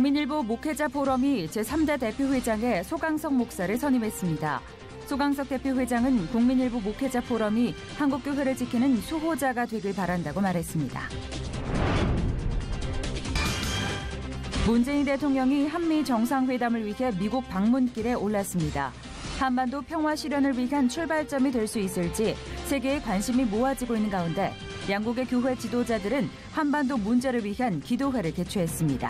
국민일보 목회자 포럼이 제3대 대표회장에 소강석 목사를 선임했습니다. 소강석 대표회장은 국민일보 목회자 포럼이 한국교회를 지키는 수호자가 되길 바란다고 말했습니다. 문재인 대통령이 한미 정상회담을 위해 미국 방문길에 올랐습니다. 한반도 평화 실현을 위한 출발점이 될 수 있을지 세계의 관심이 모아지고 있는 가운데 양국의 교회 지도자들은 한반도 문제를 위한 기도회를 개최했습니다.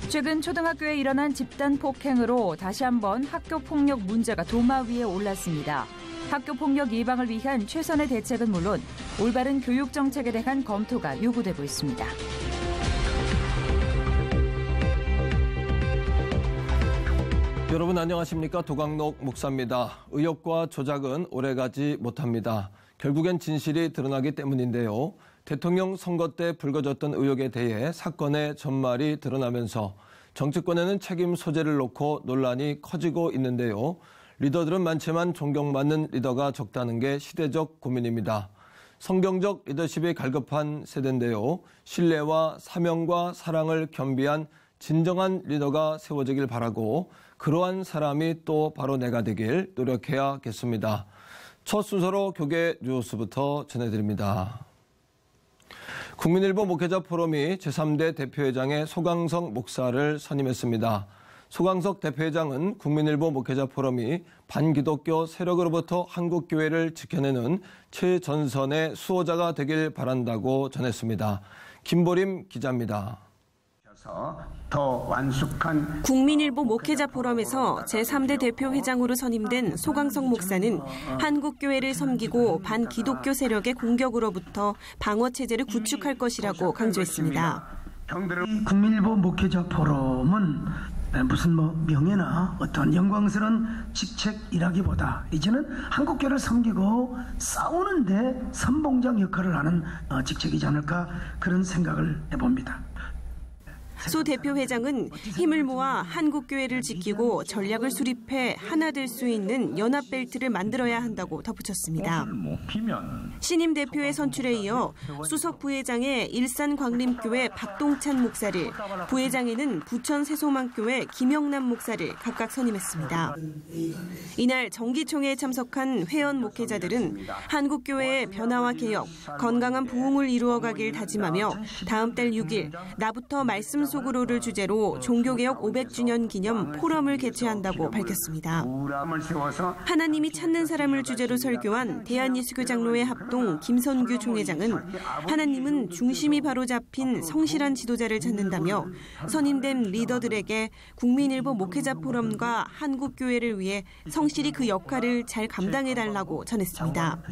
최근 초등학교에 일어난 집단 폭행으로 다시 한번 학교 폭력 문제가 도마 위에 올랐습니다. 학교 폭력 예방을 위한 최선의 대책은 물론 올바른 교육 정책에 대한 검토가 요구되고 있습니다. 여러분 안녕하십니까? 도광록 목사입니다. 의혹과 조작은 오래가지 못합니다. 결국엔 진실이 드러나기 때문인데요. 대통령 선거 때 불거졌던 의혹에 대해 사건의 전말이 드러나면서 정치권에는 책임 소재를 놓고 논란이 커지고 있는데요. 리더들은 많지만 존경받는 리더가 적다는 게 시대적 고민입니다. 성경적 리더십이 갈급한 세대인데요. 신뢰와 사명과 사랑을 겸비한 진정한 리더가 세워지길 바라고 그러한 사람이 또 바로 내가 되길 노력해야겠습니다. 첫 순서로 교계 뉴스부터 전해드립니다. 국민일보 목회자 포럼이 제3대 대표회장에 소강석 목사를 선임했습니다. 소강석 대표회장은 국민일보 목회자 포럼이 반기독교 세력으로부터 한국교회를 지켜내는 최전선의 수호자가 되길 바란다고 전했습니다. 김보림 기자입니다. 더 완숙한 국민일보 목회자 포럼에서 제3대 대표회장으로 선임된 소강석 목사는 한국교회를 섬기고 반기독교 세력의 공격으로부터 방어체제를 구축할 것이라고 강조했습니다. 국민일보 목회자 포럼은 무슨 명예나 어떤 영광스러운 직책이라기보다 이제는 한국교회를 섬기고 싸우는데 선봉장 역할을 하는 직책이지 않을까 그런 생각을 해봅니다. 소 대표회장은 힘을 모아 한국교회를 지키고 전략을 수립해 하나 될 수 있는 연합벨트를 만들어야 한다고 덧붙였습니다. 신임 대표의 선출에 이어 수석 부회장의 일산광림교회 박동찬 목사를, 부회장에는 부천 세소망교회 김영남 목사를 각각 선임했습니다. 이날 정기총회에 참석한 회원 목회자들은 한국교회의 변화와 개혁, 건강한 부흥을 이루어가길 다짐하며 다음 달 6일 나부터 말씀 속으로를 주제로 종교개혁 500주년 기념 포럼을 개최한다고 밝혔습니다. 하나님이 찾는 사람을 주제로 설교한 대한예수교장로회 합동 김선규 총회장은 하나님은 중심이 바로 잡힌 성실한 지도자를 찾는다며 선임된 리더들에게 국민일보 목회자 포럼과 한국교회를 위해 성실히 그 역할을 잘 감당해달라고 전했습니다.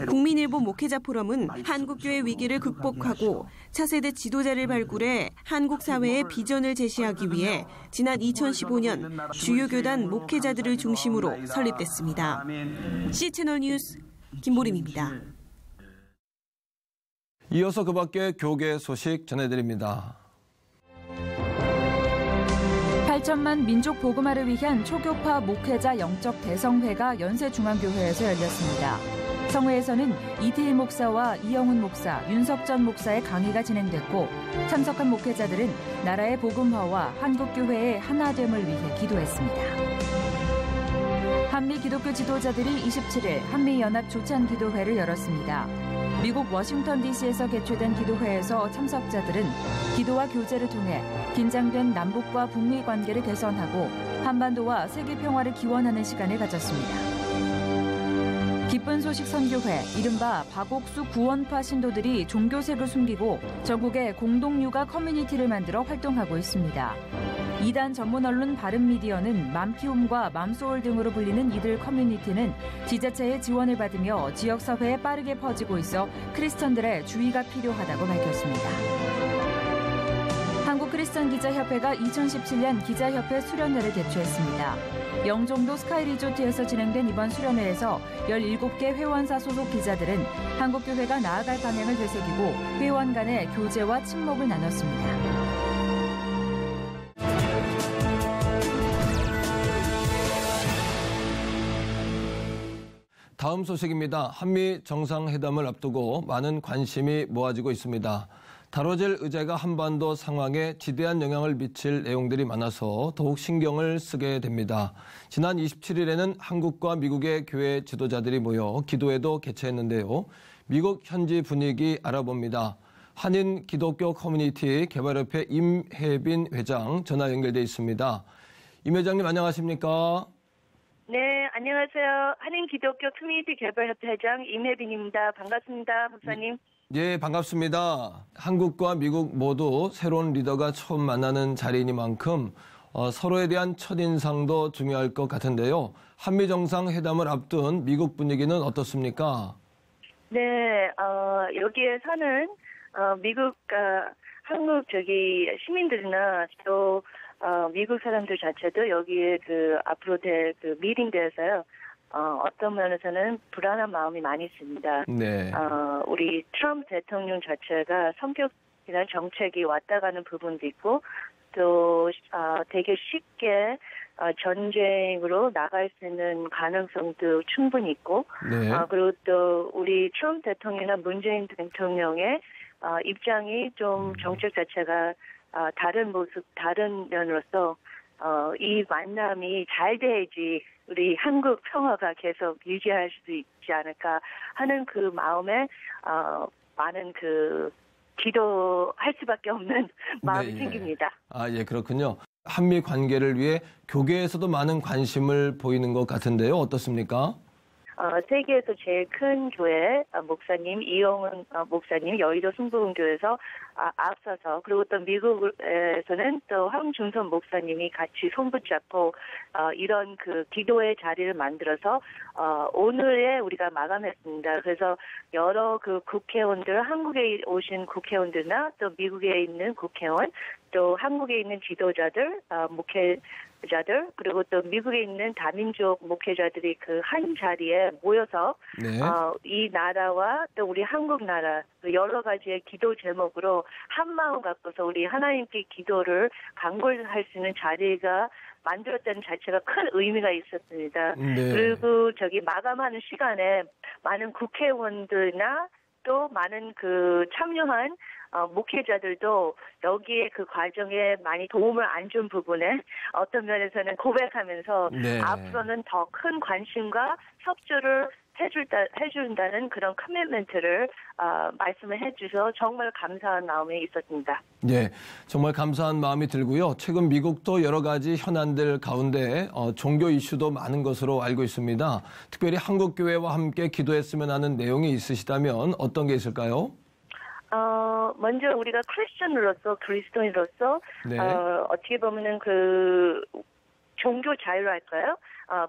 국민일보 목회자 포럼은 한국교회 위기를 극복하고 차세대 지도자를 발굴해 한국 사회의 비전을 제시하기 위해 지난 2015년 주요 교단 목회자들을 중심으로 설립됐습니다. C채널 뉴스 김보림입니다. 이어서 그 밖에 교계 소식 전해드립니다. 8천만 민족 복음화를 위한 초교파 목회자 영적 대성회가 연세중앙교회에서 열렸습니다. 성회에서는 이태일 목사와 이영훈 목사, 윤석전 목사의 강의가 진행됐고 참석한 목회자들은 나라의 복음화와 한국교회의 하나됨을 위해 기도했습니다. 한미 기독교 지도자들이 27일 한미연합 조찬기도회를 열었습니다. 미국 워싱턴 DC에서 개최된 기도회에서 참석자들은 기도와 교제를 통해 긴장된 남북과 북미 관계를 개선하고 한반도와 세계 평화를 기원하는 시간을 가졌습니다. 기쁜 소식 선교회, 이른바 박옥수 구원파 신도들이 종교색을 숨기고 전국에 공동육아 커뮤니티를 만들어 활동하고 있습니다. 이단 전문 언론 바른미디어는 맘키움과 맘소울 등으로 불리는 이들 커뮤니티는 지자체의 지원을 받으며 지역사회에 빠르게 퍼지고 있어 크리스천들의 주의가 필요하다고 밝혔습니다. 한국크리스천기자협회가 2017년 기자협회 수련회를 개최했습니다. 영종도 스카이리조트에서 진행된 이번 수련회에서 17개 회원사 소속 기자들은 한국교회가 나아갈 방향을 되새기고 회원 간의 교제와 친목을 나눴습니다. 다음 소식입니다. 한미 정상회담을 앞두고 많은 관심이 모아지고 있습니다. 다뤄질 의제가 한반도 상황에 지대한 영향을 미칠 내용들이 많아서 더욱 신경을 쓰게 됩니다. 지난 27일에는 한국과 미국의 교회 지도자들이 모여 기도회도 개최했는데요. 미국 현지 분위기 알아봅니다. 한인 기독교 커뮤니티 개발협회 임혜빈 회장 전화 연결돼 있습니다. 임 회장님 안녕하십니까? 네, 안녕하세요. 한인 기독교 커뮤니티 개발협회 회장 임혜빈입니다. 반갑습니다, 목사님. 예, 반갑습니다. 한국과 미국 모두 새로운 리더가 처음 만나는 자리이니만큼 서로에 대한 첫인상도 중요할 것 같은데요. 한미 정상회담을 앞둔 미국 분위기는 어떻습니까? 네, 여기에서는 미국, 한국 시민들이나 또 미국 사람들 자체도 여기에 앞으로 될 미팅대에서요. 어떤 면에서는 불안한 마음이 많이 있습니다. 네. 우리 트럼프 대통령 자체가 성격이나 정책이 왔다 가는 부분도 있고 또 되게 쉽게 전쟁으로 나갈 수 있는 가능성도 충분히 있고 네. 그리고 또 우리 트럼프 대통령이나 문재인 대통령의 입장이 좀 정책 자체가 다른 모습, 다른 면으로서 이 만남이 잘 돼야지 우리 한국 평화가 계속 유지할 수 있지 않을까 하는 그 마음에 많은 기도할 수밖에 없는 마음이 네, 예. 생깁니다. 예, 그렇군요. 한미 관계를 위해 교계에서도 많은 관심을 보이는 것 같은데요. 어떻습니까? 세계에서 제일 큰 교회 목사님 이용은 목사님 여의도 순복음교회에서 앞서서 그리고 또 미국에서는 또 황준선 목사님이 같이 손붙잡고 이런 기도의 자리를 만들어서 오늘에 우리가 마감했습니다. 그래서 여러 국회의원들 한국에 오신 국회의원들이나 또 미국에 있는 국회의원 또 한국에 있는 지도자들 목회자들 그리고 또 미국에 있는 다민족 목회자들이 한 자리에 모여서 네. 이 나라와 또 우리 한국 나라 여러 가지의 기도 제목으로 한 마음 갖고서 우리 하나님께 기도를 간구할 수 있는 자리가 만들었다는 자체가 큰 의미가 있었습니다. 네. 그리고 마감하는 시간에 많은 국회의원들이나 또 많은 참여한 목회자들도 여기에 과정에 많이 도움을 안 준 부분에 어떤 면에서는 고백하면서 네. 앞으로는 더 큰 관심과 협조를 해준다는 그런 커미트먼트를 말씀을 해주셔서 정말 감사한 마음이 있었습니다. 네, 정말 감사한 마음이 들고요. 최근 미국도 여러 가지 현안들 가운데 종교 이슈도 많은 것으로 알고 있습니다. 특별히 한국교회와 함께 기도했으면 하는 내용이 있으시다면 어떤 게 있을까요? 먼저 우리가 그리스도인으로서 네. 어떻게 보면은 종교 자유랄까요?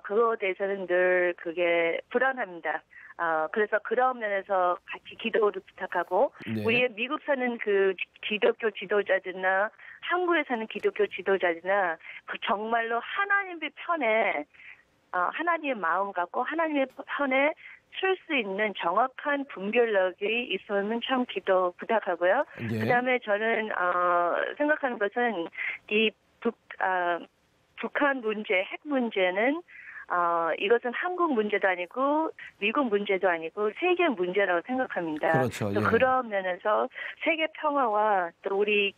그거에 대해서는 늘 그게 불안합니다. 그래서 그런 면에서 같이 기도를 부탁하고 네. 우리의 미국 사는 기독교 지도자들이나 한국에 사는 기독교 지도자들이나 정말로 하나님의 편에 하나님의 마음 갖고 하나님의 편에 설 수 있는 정확한 분별력이 있으면 참 기도 부탁하고요. 예. 그다음에 저는 생각하는 것은 이 북한 문제, 핵 문제는 이것은 한국 문제도 아니고 미국 문제도 아니고 세계 문제라고 생각합니다. 그렇죠. 예. 그런 면에서 세계 평화와 또 우리의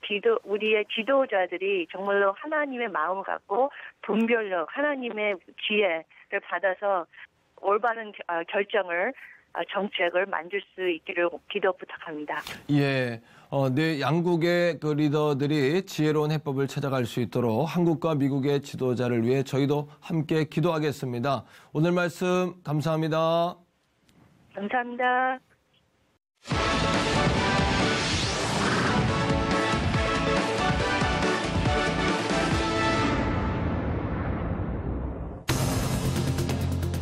지도자들이 정말로 하나님의 마음을 갖고 분별력, 하나님의 지혜를 받아서 올바른 결정을 정책을 만들 수 있기를 기도 부탁합니다. 예, 네 양국의 리더들이 지혜로운 해법을 찾아갈 수 있도록 한국과 미국의 지도자를 위해 저희도 함께 기도하겠습니다. 오늘 말씀 감사합니다. 감사합니다.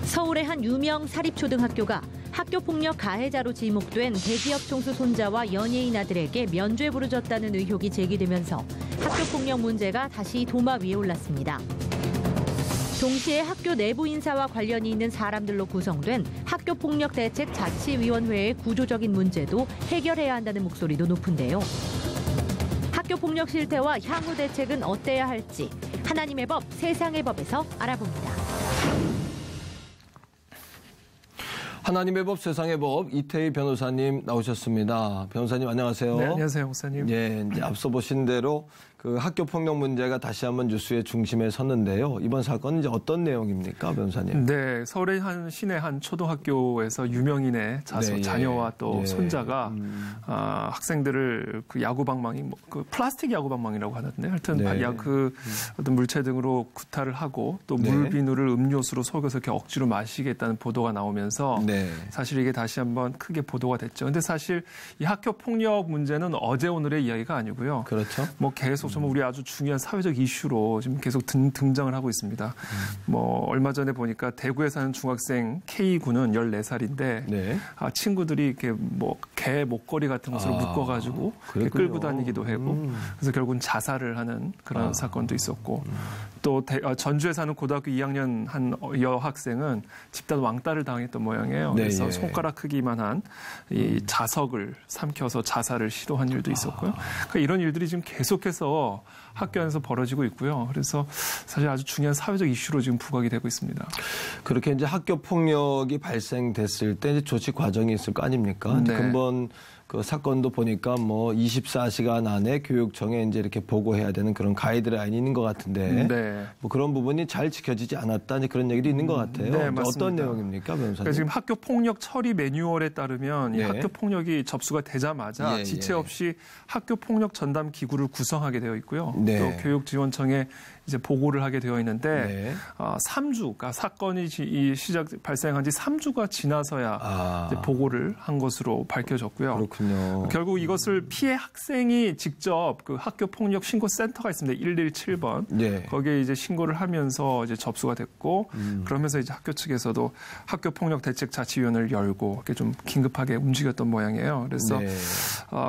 서울의 한 유명 사립초등학교가 학교폭력 가해자로 지목된 대기업 총수 손자와 연예인 아들에게 면죄 부르졌다는 의혹이 제기되면서 학교폭력 문제가 다시 도마 위에 올랐습니다. 동시에 학교 내부 인사와 관련이 있는 사람들로 구성된 학교폭력대책자치위원회의 구조적인 문제도 해결해야 한다는 목소리도 높은데요. 학교폭력 실태와 향후 대책은 어때야 할지 하나님의 법, 세상의 법에서 알아봅니다. 하나님의 법 세상의 법 이태희 변호사님 나오셨습니다. 변호사님 안녕하세요. 네, 안녕하세요, 목사님. 예, 이제 앞서 보신 대로 그 학교 폭력 문제가 다시 한번 뉴스의 중심에 섰는데요. 이번 사건은 이제 어떤 내용입니까, 변호사님? 네, 서울의 한 시내 한 초등학교에서 유명인의 자녀와 또 손자가 학생들을 그 야구방망이, 그 플라스틱 야구방망이라고 하는데, 하여튼 그 어떤 물체 등으로 구타를 하고 또 물비누를 음료수로 속여서 이렇게 억지로 마시겠다는 보도가 나오면서 사실 이게 다시 한번 크게 보도가 됐죠. 근데 사실 이 학교 폭력 문제는 어제 오늘의 이야기가 아니고요. 그렇죠. 뭐 계속 정말 우리 아주 중요한 사회적 이슈로 지금 계속 등장을 하고 있습니다. 뭐 얼마 전에 보니까 대구에 사는 중학생 K군은 14살인데 친구들이 이렇게 뭐 개 목걸이 같은 것으로 묶어가지고 끌고 다니기도 하고 그래서 결국은 자살을 하는 그런 사건도 있었고 또 전주에 사는 고등학교 2학년 한 여학생은 집단 왕따를 당했던 모양이에요. 그래서 손가락 크기만한 이 자석을 삼켜서 자살을 시도한 일도 있었고요. 그러니까 이런 일들이 지금 계속해서 학교 안에서 벌어지고 있고요. 그래서 사실 아주 중요한 사회적 이슈로 지금 부각이 되고 있습니다. 그렇게 이제 학교 폭력이 발생됐을 때 이제 조치 과정이 있을 거 아닙니까? 근본 그 사건도 보니까 뭐 24시간 안에 교육청에 이제 이렇게 보고해야 되는 그런 가이드라인이 있는 것 같은데 뭐 그런 부분이 잘 지켜지지 않았다 그런 얘기도 있는 것 같아요. 네, 맞습니다. 어떤 내용입니까, 변호사님? 그러니까 지금 학교 폭력 처리 매뉴얼에 따르면 이 학교 폭력이 접수가 되자마자 지체 없이 학교 폭력 전담 기구를 구성하게 되어 있고요. 또 교육지원청에 이제 보고를 하게 되어 있는데 3주, 그러니까 사건이 발생한 지 3주가 지나서야 이제 보고를 한 것으로 밝혀졌고요. 그렇군요. 결국 이것을 피해 학생이 직접 그 학교 폭력 신고 센터가 있습니다. 117번. 거기에 이제 신고를 하면서 이제 접수가 됐고 그러면서 이제 학교 측에서도 학교 폭력 대책 자치위원회를 열고 이렇게 좀 긴급하게 움직였던 모양이에요. 그래서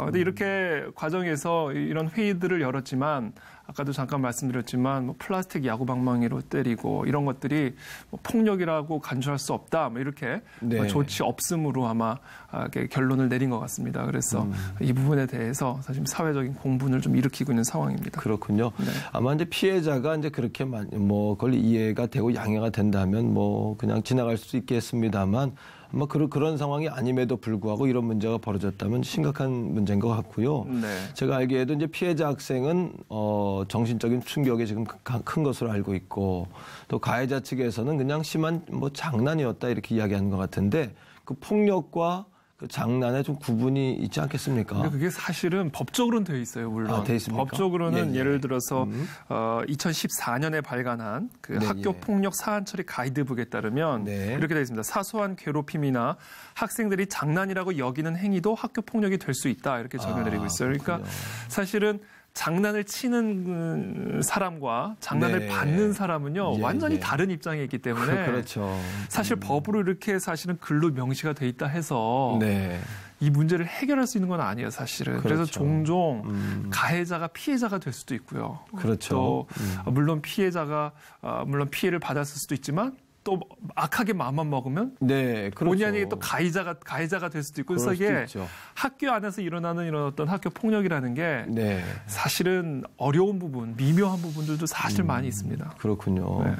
근데 이렇게 과정에서 이런 회의들을 열었지만 아까도 잠깐 말씀드렸지만 뭐 플라스틱 야구방망이로 때리고 이런 것들이 뭐 폭력이라고 간주할 수 없다. 뭐 이렇게 뭐 조치 없음으로 아마 결론을 내린 것 같습니다. 그래서 이 부분에 대해서 사실 사회적인 공분을 좀 일으키고 있는 상황입니다. 그렇군요. 아마 이제 피해자가 이제 그렇게 뭐 그걸 이해가 되고 양해가 된다면 뭐 그냥 지나갈 수 있겠습니다만 아마 그런 상황이 아님에도 불구하고 이런 문제가 벌어졌다면 심각한 문제인 것 같고요. 제가 알기에도 이제 피해자 학생은 정신적인 충격이 지금 큰 것으로 알고 있고 또 가해자 측에서는 그냥 심한 뭐 장난이었다 이렇게 이야기하는 것 같은데 그 폭력과 그 장난에 좀 구분이 있지 않겠습니까? 근데 그게 사실은 법적으로는 되어 있어요, 물론. 되어 있습니까? 법적으로는 예를 들어서 2014년에 발간한 그 학교 폭력 사안 처리 가이드북에 따르면 이렇게 되어 있습니다. 사소한 괴롭힘이나 학생들이 장난이라고 여기는 행위도 학교 폭력이 될 수 있다 이렇게 적용되고 있어요. 그러니까 사실은 장난을 치는 사람과 장난을 받는 사람은요 완전히 다른 입장에 있기 때문에 사실 법으로 이렇게 사실은 글로 명시가 돼 있다 해서 이 문제를 해결할 수 있는 건 아니에요, 사실은. 그래서 종종 가해자가 피해자가 될 수도 있고요. 또 물론 물론 피해를 받았을 수도 있지만 또 악하게 마음만 먹으면 본의 아니게 또 가해자가 될 수도 있고 그래서 이게 학교 안에서 일어나는 이런 어떤 학교 폭력이라는 게 사실은 어려운 부분, 미묘한 부분들도 사실 많이 있습니다. 그렇군요.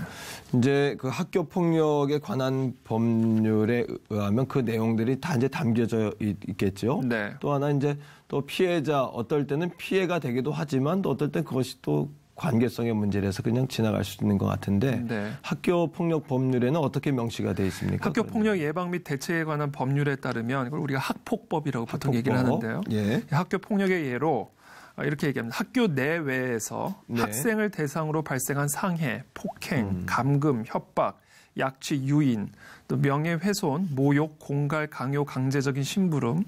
이제 그 학교 폭력에 관한 법률에 의하면 그 내용들이 다 이제 담겨져 있겠죠. 또 하나 이제 또 피해자 어떨 때는 피해가 되기도 하지만 또 어떨 땐 그것이 또 관계성의 문제라서 그냥 지나갈 수 있는 것 같은데 학교 폭력 법률에는 어떻게 명시가 되어 있습니까? 학교 폭력 예방 및 대책에 관한 법률에 따르면 이걸 우리가 학폭법이라고 보통 얘기를 하는데요. 학교 폭력의 예로 이렇게 얘기합니다. 학교 내외에서 학생을 대상으로 발생한 상해, 폭행, 감금, 협박, 약취, 유인, 또 명예훼손, 모욕, 공갈, 강요, 강제적인 심부름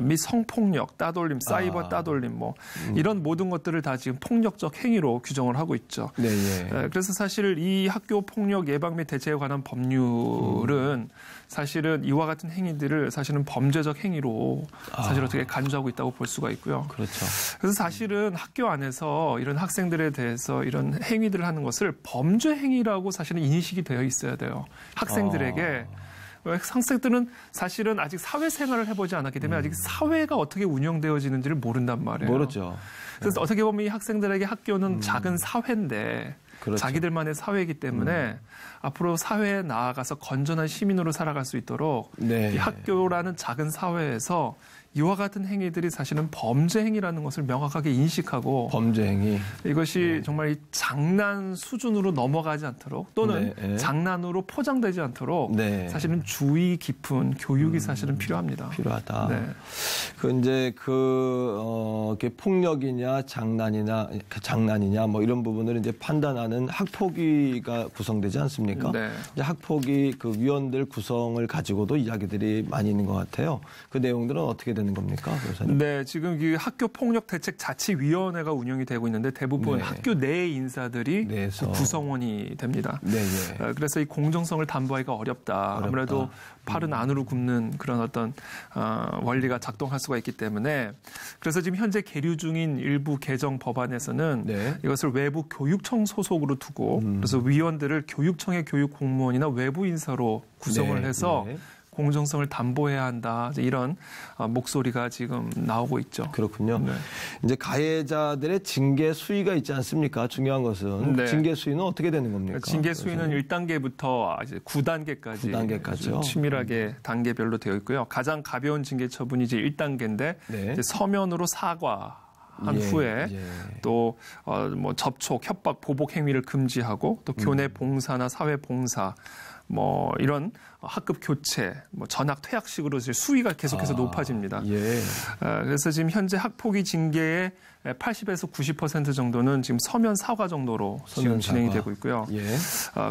및 성폭력, 따돌림, 사이버 따돌림 뭐 이런 모든 것들을 다 지금 폭력적 행위로 규정을 하고 있죠. 그래서 사실 이 학교 폭력 예방 및 대책에 관한 법률은 사실은 이와 같은 행위들을 사실은 범죄적 행위로 사실 어떻게 간주하고 있다고 볼 수가 있고요. 그래서 사실은 학교 안에서 이런 학생들에 대해서 이런 행위들을 하는 것을 범죄 행위라고 사실은 인식이 되어 있어야 돼요. 학생들에게. 학생들은 사실은 아직 사회생활을 해보지 않았기 때문에 아직 사회가 어떻게 운영되어지는지를 모른단 말이에요. 모르죠. 그래서 어떻게 보면 이 학생들에게 학교는 작은 사회인데 그렇죠. 자기들만의 사회이기 때문에 앞으로 사회에 나아가서 건전한 시민으로 살아갈 수 있도록 이 학교라는 작은 사회에서 이와 같은 행위들이 사실은 범죄 행위라는 것을 명확하게 인식하고 범죄 행위 이것이 정말 이 장난 수준으로 넘어가지 않도록 또는 장난으로 포장되지 않도록 사실은 주의 깊은 교육이 사실은 필요합니다. 필요하다. 이제 폭력이냐 장난이냐 뭐 이런 부분을 이제 판단하는 학폭위가 구성되지 않습니까? 이제 학폭위 그 위원들 구성을 가지고도 이야기들이 많이 있는 것 같아요. 그 내용들은 어떻게 되는 겁니까, 교사님? 네, 지금 이 학교 폭력 대책 자치위원회가 운영이 되고 있는데 대부분 학교 내 인사들이 그 구성원이 됩니다. 그래서 이 공정성을 담보하기가 어렵다. 아무래도 팔은 안으로 굽는 그런 어떤 원리가 작동할 수가 있기 때문에 그래서 지금 현재 계류 중인 일부 개정 법안에서는 이것을 외부 교육청 소속으로 두고 그래서 위원들을 교육청의 교육 공무원이나 외부 인사로 구성을 해서 공정성을 담보해야 한다. 이런 목소리가 지금 나오고 있죠. 그렇군요. 이제 가해자들의 징계 수위가 있지 않습니까? 중요한 것은 징계 수위는 어떻게 되는 겁니까? 징계 수위는 1단계부터 이제 9단계까지 치밀하게 단계별로 되어 있고요. 가장 가벼운 징계 처분이 이제 1단계인데 이제 서면으로 사과한 후에 또 뭐 접촉, 협박, 보복 행위를 금지하고 또 교내 봉사나 사회 봉사 뭐 이런 학급 교체, 뭐 전학 퇴학식으로 이제 수위가 계속해서 높아집니다. 그래서 지금 현재 학폭위 징계의 80에서 90% 정도는 지금 서면 사과 정도로 지금 진행이 되고 있고요.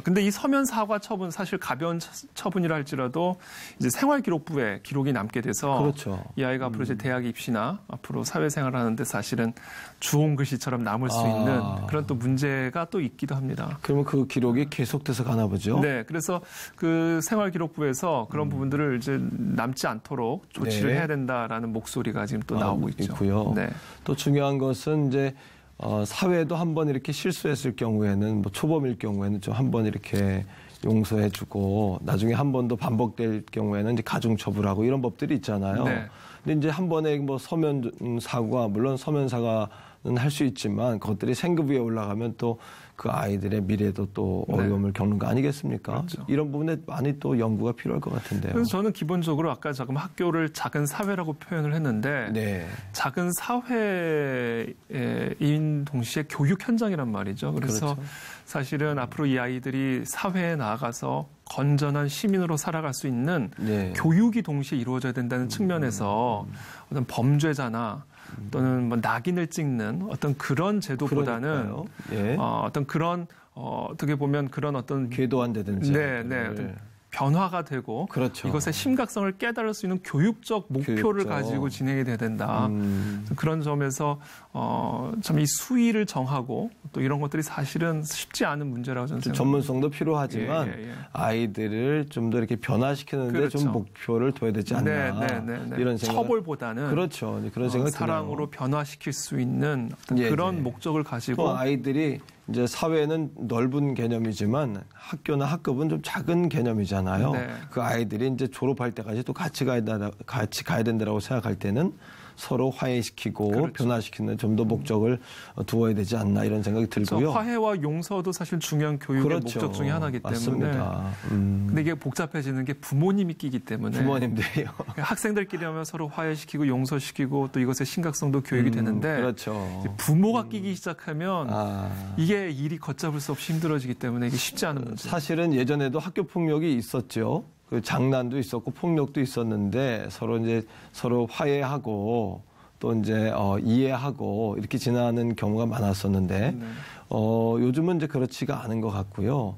근데 이 서면 사과 처분 사실 가벼운 처분이라 할지라도 이제 생활기록부에 기록이 남게 돼서 이 아이가 앞으로 이제 대학 입시나 앞으로 사회생활을 하는데 사실은 주홍 글씨처럼 남을 수 있는 그런 또 문제가 또 있기도 합니다. 그러면 그 기록이 계속돼서 가나 보죠? 네, 그래서 그 생활기록부에서 그런 부분들을 이제 남지 않도록 조치를 해야 된다라는 목소리가 지금 또 나오고 있고요. 또 중요한 것은 이제 사회도 한번 이렇게 실수했을 경우에는 뭐 초범일 경우에는 좀 한번 이렇게 용서해주고 나중에 한 번 더 반복될 경우에는 이제 가중처벌하고 이런 법들이 있잖아요. 근데 이제 한 번에 뭐 서면 사과 물론 서면 사과는 할 수 있지만 그것들이 생급 위에 올라가면 또 그 아이들의 미래도 또 어려움을 겪는 거 아니겠습니까? 이런 부분에 많이 또 연구가 필요할 것 같은데요. 그래서 저는 기본적으로 아까 조금 학교를 작은 사회라고 표현을 했는데 작은 사회인 동시에 교육 현장이란 말이죠. 그래서 사실은 앞으로 이 아이들이 사회에 나아가서 건전한 시민으로 살아갈 수 있는 교육이 동시에 이루어져야 된다는 측면에서 어떤 범죄자나 또는 뭐 낙인을 찍는 어떤 그런 제도보다는 어떤 그런 어떻게 보면 그런 어떤 궤도안되든지 어떤 변화가 되고 이것의 심각성을 깨달을 수 있는 교육적 목표를 가지고 진행이 돼야 된다. 그런 점에서 참 이 수위를 정하고 또 이런 것들이 사실은 쉽지 않은 문제라고 저는 생각합니다. 전문성도 필요하지만 아이들을 좀 더 이렇게 변화시키는데 좀 목표를 둬야 되지 않나 이런 생각. 처벌보다는 그런 생각 사랑으로 변화시킬 수 있는 어떤 그런 목적을 가지고 또 아이들이 이제 사회는 넓은 개념이지만 학교나 학급은 좀 작은 개념이잖아요. 그 아이들이 이제 졸업할 때까지 또 같이 가야 된다라고 생각할 때는 서로 화해시키고 변화시키는 좀 더 목적을 두어야 되지 않나 이런 생각이 들고요. 화해와 용서도 사실 중요한 교육의 목적 중에 하나이기 때문에. 맞습니다. 근데 이게 복잡해지는 게 부모님이 끼기 때문에. 부모님들이요. 학생들끼리 하면 서로 화해시키고 용서시키고 또 이것의 심각성도 교육이 되는데 부모가 끼기 시작하면 이게 일이 걷잡을 수 없이 힘들어지기 때문에 이게 쉽지 않은 문제. 사실은 예전에도 학교 폭력이 있었죠. 그 장난도 있었고 폭력도 있었는데 서로 화해하고 또 이제 이해하고 이렇게 지나는 경우가 많았었는데 요즘은 이제 그렇지가 않은 것 같고요.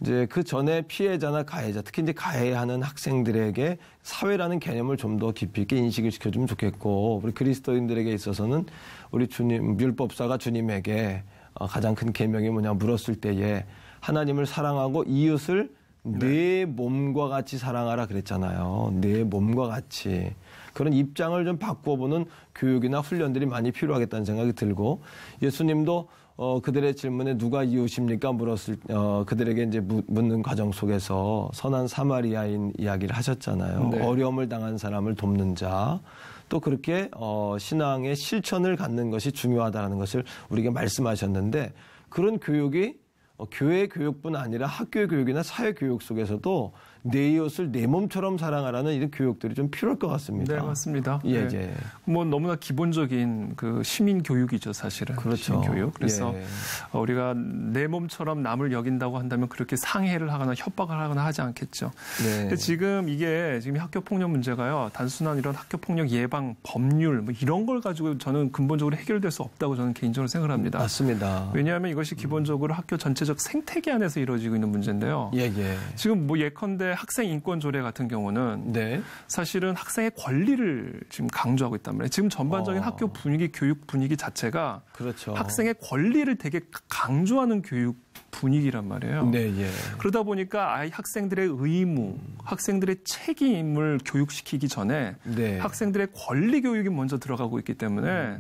이제 그 전에 피해자나 가해자, 특히 이제 가해하는 학생들에게 사회라는 개념을 좀 더 깊이 있게 인식을 시켜주면 좋겠고, 우리 그리스도인들에게 있어서는 우리 주님, 율법사가 주님에게 가장 큰 계명이 뭐냐 물었을 때에 하나님을 사랑하고 이웃을 내 몸과 같이 사랑하라 그랬잖아요. 내 몸과 같이. 그런 입장을 좀 바꿔보는 교육이나 훈련들이 많이 필요하겠다는 생각이 들고, 예수님도 그들의 질문에 누가 이웃입니까? 물었을 그들에게 이제 묻는 과정 속에서 선한 사마리아인 이야기를 하셨잖아요. 어려움을 당한 사람을 돕는 자. 또 그렇게 신앙의 실천을 갖는 것이 중요하다는 것을 우리에게 말씀하셨는데, 그런 교육이 교회 교육뿐 아니라 학교 교육이나 사회 교육 속에서도 내 이웃을 내 몸처럼 사랑하라는 이런 교육들이 좀 필요할 것 같습니다. 네, 맞습니다. 예, 네. 뭐 너무나 기본적인 그 시민 교육이죠, 사실은. 그렇죠. 시민 교육. 그래서 우리가 내 몸처럼 남을 여긴다고 한다면 그렇게 상해를 하거나 협박을 하거나 하지 않겠죠. 근데 지금 학교 폭력 문제가요, 단순한 이런 학교 폭력 예방 법률 뭐 이런 걸 가지고 저는 근본적으로 해결될 수 없다고 저는 개인적으로 생각합니다. 맞습니다. 왜냐하면 이것이 기본적으로 학교 전체적 생태계 안에서 이루어지고 있는 문제인데요. 지금 뭐 예컨대 학생 인권 조례 같은 경우는 사실은 학생의 권리를 지금 강조하고 있단 말이에요. 지금 전반적인 학교 분위기, 교육 분위기 자체가 학생의 권리를 되게 강조하는 교육 분위기란 말이에요. 그러다 보니까 학생들의 의무, 학생들의 책임을 교육시키기 전에 학생들의 권리 교육이 먼저 들어가고 있기 때문에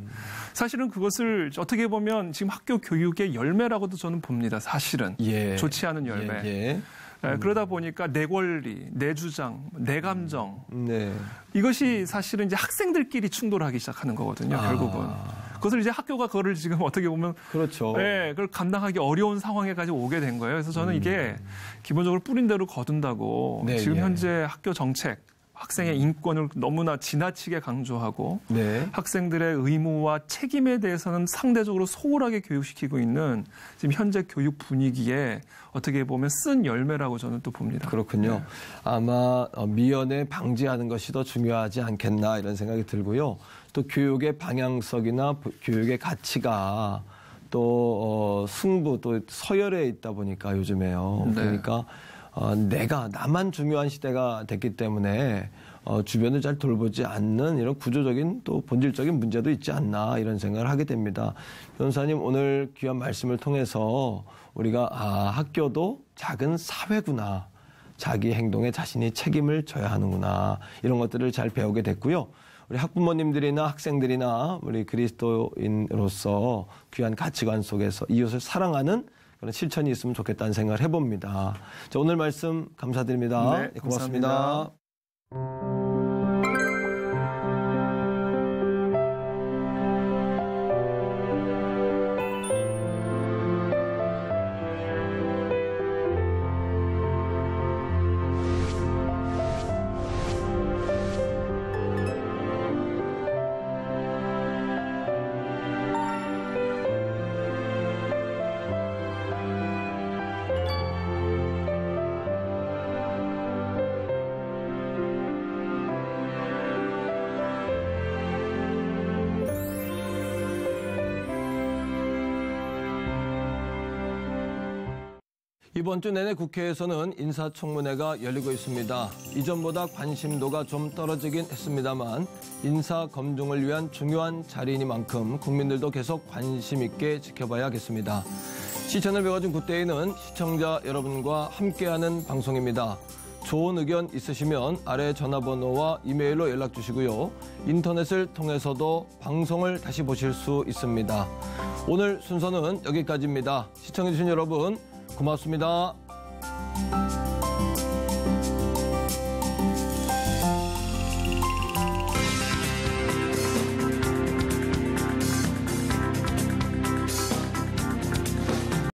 사실은 그것을 어떻게 보면 지금 학교 교육의 열매라고도 저는 봅니다. 사실은. 좋지 않은 열매. 그러다 보니까 내 권리, 내 주장, 내 감정 이것이 사실은 이제 학생들끼리 충돌하기 시작하는 거거든요. 결국은 그것을 이제 학교가 그거를 지금 어떻게 보면 그걸 감당하기 어려운 상황에까지 오게 된 거예요. 그래서 저는 이게 기본적으로 뿌린 대로 거둔다고 지금 현재 학교 정책. 학생의 인권을 너무나 지나치게 강조하고 학생들의 의무와 책임에 대해서는 상대적으로 소홀하게 교육시키고 있는 지금 현재 교육 분위기에 어떻게 보면 쓴 열매라고 저는 또 봅니다. 그렇군요. 아마 미연에 방지하는 것이 더 중요하지 않겠나 이런 생각이 들고요. 또 교육의 방향성이나 교육의 가치가 또 승부 또 서열에 있다 보니까 요즘에요. 그러니까 나만 중요한 시대가 됐기 때문에 주변을 잘 돌보지 않는 이런 구조적인 또 본질적인 문제도 있지 않나 이런 생각을 하게 됩니다. 변호사님 오늘 귀한 말씀을 통해서 우리가 학교도 작은 사회구나. 자기 행동에 자신이 책임을 져야 하는구나. 이런 것들을 잘 배우게 됐고요. 우리 학부모님들이나 학생들이나 우리 그리스도인으로서 귀한 가치관 속에서 이웃을 사랑하는 그런 실천이 있으면 좋겠다는 생각을 해봅니다. 자, 오늘 말씀 감사드립니다. 고맙습니다. 감사합니다. 이번 주 내내 국회에서는 인사청문회가 열리고 있습니다. 이전보다 관심도가 좀 떨어지긴 했습니다만 인사검증을 위한 중요한 자리이니만큼 국민들도 계속 관심 있게 지켜봐야겠습니다. 시청을 배워준 굿데이는 시청자 여러분과 함께하는 방송입니다. 좋은 의견 있으시면 아래 전화번호와 이메일로 연락 주시고요. 인터넷을 통해서도 방송을 다시 보실 수 있습니다. 오늘 순서는 여기까지입니다. 시청해주신 여러분 고맙습니다.